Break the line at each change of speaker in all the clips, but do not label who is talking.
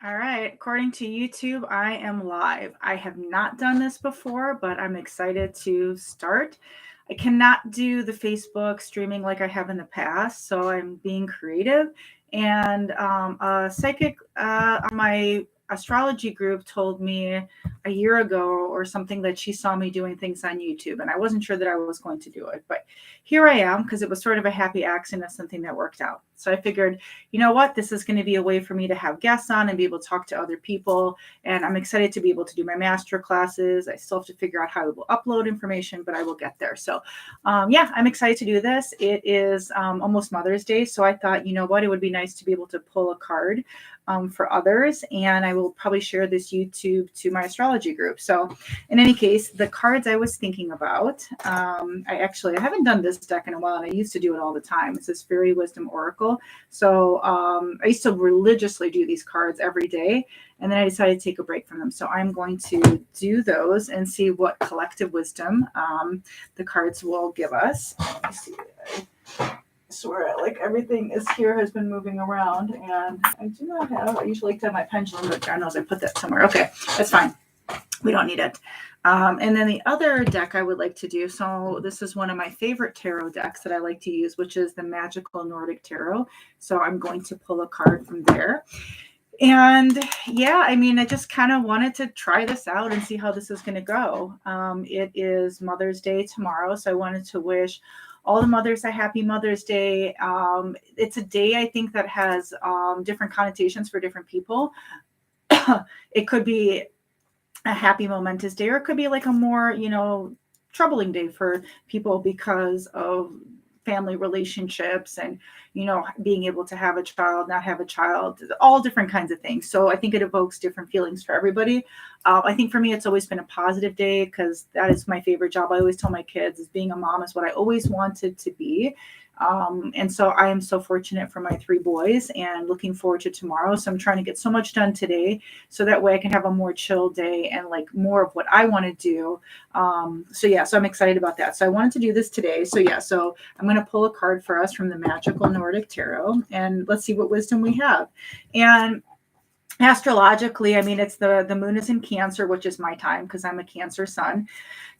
All right. According to YouTube, I am live. I have not done this before, but I'm excited to start. I cannot do the Facebook streaming like I have in the past, so I'm being creative. And a psychic on my astrology group told me a year ago or something that she saw me doing things on YouTube, and I wasn't sure that I was going to do it, but here I am because it was sort of a happy accident of something that worked out. So I figured, you know what, this is going to be a way for me to have guests on and be able to talk to other people. And I'm excited to be able to do my master classes. I still have to figure out how I will upload information, but I will get there. So yeah, I'm excited to do this. It is almost Mother's Day. So I thought, you know what, it would be nice to be able to pull a card for others. And I will probably share this YouTube to my astrology group. So in any case, the cards I was thinking about, I haven't done this deck in a while, and I used to do it all the time. It's this Fairy Wisdom Oracle. So I used to religiously do these cards every day, and then I decided to take a break from them. So I'm going to do those and see what collective wisdom the cards will give us. Let me see. I swear, like everything is here has been moving around, and I do not have. I usually like to have my pendulum, but God knows I put that somewhere. Okay, that's fine. We don't need it. And then the other deck I would like to do, so this is one of my favorite tarot decks that I like to use, which is the Magical Nordic Tarot. So I'm going to pull a card from there. And yeah, I mean, I just kind of wanted to try this out and see how this is going to go. It is Mother's Day tomorrow, so I wanted to wish all the mothers a happy Mother's Day. It's a day I think that has different connotations for different people. It could be a happy momentous day, or it could be like a more, troubling day for people because of family relationships and, being able to have a child, not have a child, all different kinds of things. So I think it evokes different feelings for everybody. I think for me, it's always been a positive day because that is my favorite job. I always tell my kids is being a mom is what I always wanted to be. And so I am so fortunate for my 3 boys and looking forward to tomorrow. So I'm trying to get so much done today so that way I can have a more chill day and like more of what I want to do. So I'm excited about that. So I wanted to do this today. So I'm going to pull a card for us from the Magical Nordic Tarot, and let's see what wisdom we have. And astrologically, I mean, it's the moon is in Cancer, which is my time because I'm a Cancer sun.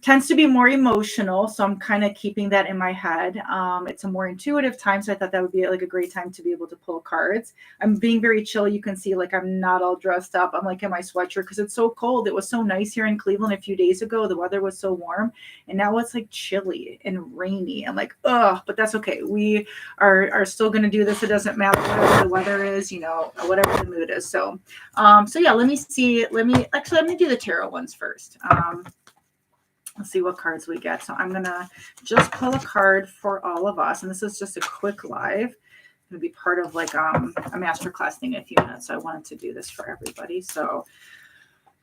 Tends to be more emotional, so I'm kind of keeping that in my head. It's a more intuitive time, so I thought that would be like a great time to be able to pull cards. I'm being very chill. You can see like I'm not all dressed up. I'm like in my sweatshirt because it's so cold. It was so nice here in Cleveland a few days ago. The weather was so warm, and now it's like chilly and rainy. I'm like, ugh, but that's okay. We are still going to do this. It doesn't matter whatever the weather is, whatever the mood is. So yeah, let me see. Let me do the tarot ones first. Let's see what cards we get. So I'm going to just pull a card for all of us. And this is just a quick live. It's going to be part of like a masterclass thing in a few minutes. So I wanted to do this for everybody. So,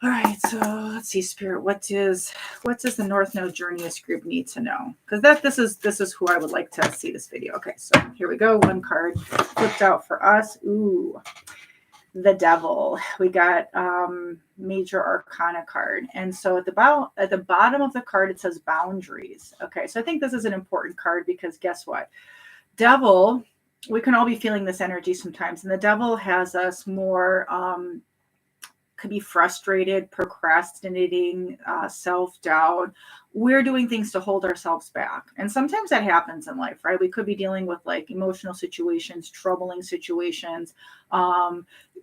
all right. So let's see, Spirit. What does the North Node Journeyist group need to know? Because this is who I would like to see this video. Okay. So here we go. One card flipped out for us. Ooh. The Devil. We got Major Arcana card, and so at the bottom of the card it says boundaries. Okay, so I think this is an important card because guess what? Devil, we can all be feeling this energy sometimes, and the Devil has us more could be frustrated, procrastinating, self-doubt. We're doing things to hold ourselves back. And sometimes that happens in life, right? We could be dealing with like emotional situations, troubling situations,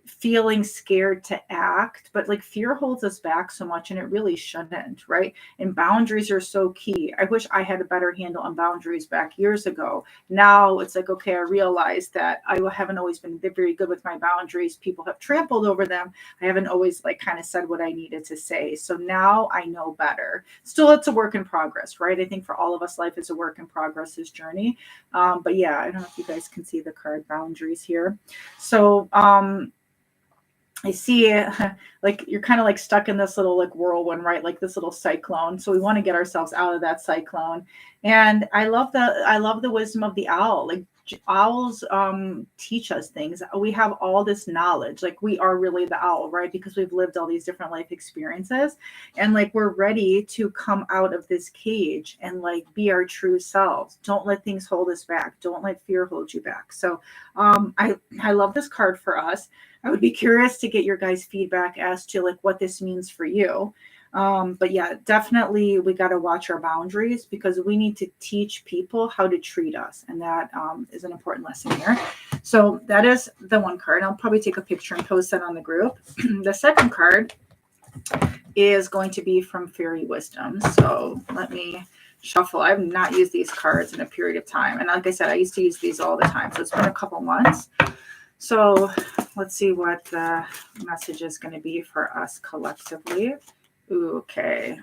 feeling scared to act, but like fear holds us back so much and it really shouldn't, right? And boundaries are so key. I wish I had a better handle on boundaries back years ago. Now it's like, okay, I realize that I haven't always been very good with my boundaries. People have trampled over them. I haven't always like kind of said what I needed to say. So now I know better. Still, it's a work in progress, right? I think for all of us, life is a work in progress, this journey. But yeah, I don't know if you guys can see the card boundaries here. So, I see like you're kind of like stuck in this little like whirlwind, right? Like this little cyclone. So we want to get ourselves out of that cyclone. And I love the wisdom of the owl. Like owls teach us things. We have all this knowledge. Like we are really the owl, right? Because we've lived all these different life experiences, and like we're ready to come out of this cage and like be our true selves. Don't let things hold us back. Don't let fear hold you back. So I love this card for us. I would be curious to get your guys' feedback as to like what this means for you. But yeah, definitely we got to watch our boundaries because we need to teach people how to treat us. And that is an important lesson here. So that is the one card. I'll probably take a picture and post that on the group. The second card is going to be from Fairy Wisdom. So let me shuffle. I've not used these cards in a period of time. And like I said, I used to use these all the time. So it's been a couple months. So let's see what the message is going to be for us collectively. Okay.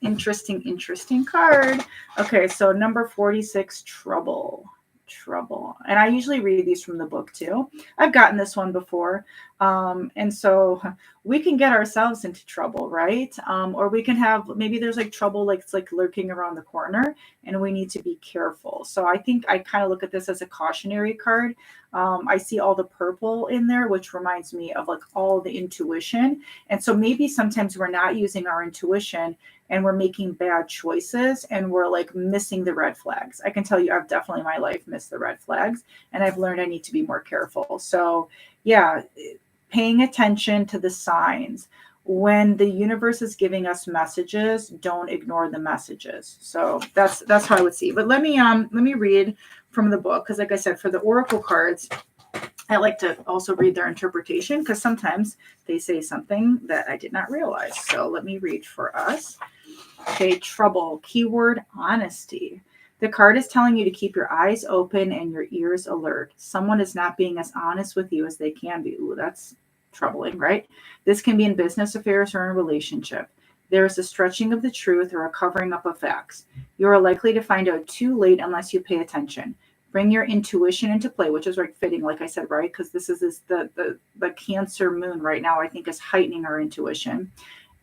Interesting card. Okay, so number 46, Trouble. And I usually read these from the book too. I've gotten this one before. And so we can get ourselves into trouble, right? Or we can have, maybe there's like trouble, like it's like lurking around the corner and we need to be careful. So I think I kind of look at this as a cautionary card. I see all the purple in there, which reminds me of like all the intuition. And so maybe sometimes we're not using our intuition and we're making bad choices and we're like missing the red flags. I can tell you I've definitely in my life missed the red flags and I've learned I need to be more careful. So yeah, paying attention to the signs. When the universe is giving us messages, don't ignore the messages. So that's how I would see. But let me read from the book because like I said, for the oracle cards, I like to also read their interpretation because sometimes they say something that I did not realize. So let me read for us. Okay, Trouble, keyword honesty. The card is telling you to keep your eyes open and your ears alert. Someone is not being as honest with you as they can be. Ooh, that's troubling, right? This can be in business affairs or in a relationship. There is a stretching of the truth or a covering up of facts. You are likely to find out too late unless you pay attention. Bring your intuition into play, which is like fitting, like I said, right? Because this is the Cancer moon right now, I think is heightening our intuition,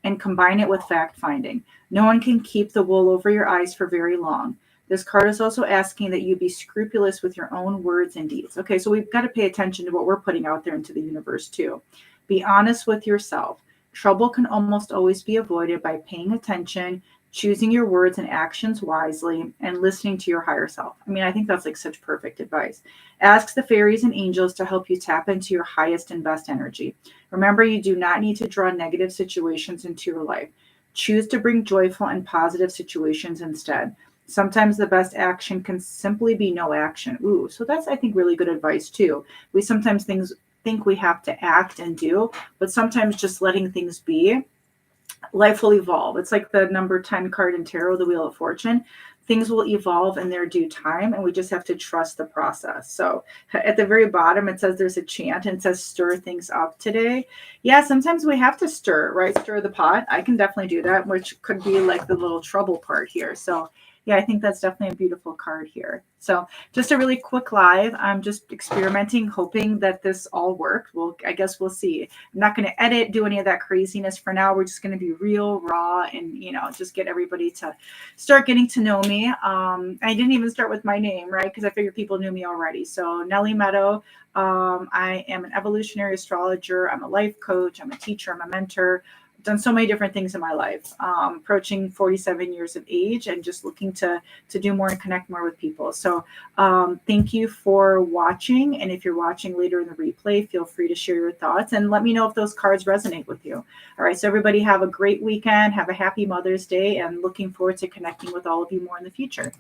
and combine it with fact finding. No one can keep the wool over your eyes for very long. This card is also asking that you be scrupulous with your own words and deeds. Okay, so we've got to pay attention to what we're putting out there into the universe too. Be honest with yourself. Trouble can almost always be avoided by paying attention, choosing your words and actions wisely, and listening to your higher self. I mean, I think that's like such perfect advice. Ask the fairies and angels to help you tap into your highest and best energy. Remember, you do not need to draw negative situations into your life. Choose to bring joyful and positive situations instead. Sometimes the best action can simply be no action. Ooh, so that's, I think, really good advice too. We sometimes think we have to act and do, but sometimes just letting things be, life will evolve. It's like the number 10 card in tarot, the Wheel of Fortune. Things will evolve in their due time, and we just have to trust the process. So at the very bottom, it says there's a chant and it says, stir things up today. Yeah, sometimes we have to stir, right? Stir the pot. I can definitely do that, which could be like the little trouble part here. So yeah, I think that's definitely a beautiful card here. So just a really quick live. I'm just experimenting, hoping that this all worked. Well, I guess we'll see. I'm not going to edit, do any of that craziness for now. We're just going to be real, raw, and, just get everybody to start getting to know me. I didn't even start with my name, right? Because I figured people knew me already. So Nellie Meadow. I am an evolutionary astrologer. I'm a life coach. I'm a teacher. I'm a mentor. Done so many different things in my life, approaching 47 years of age and just looking to do more and connect more with people. So thank you for watching. And if you're watching later in the replay, feel free to share your thoughts and let me know if those cards resonate with you. All right. So everybody have a great weekend. Have a happy Mother's Day and looking forward to connecting with all of you more in the future.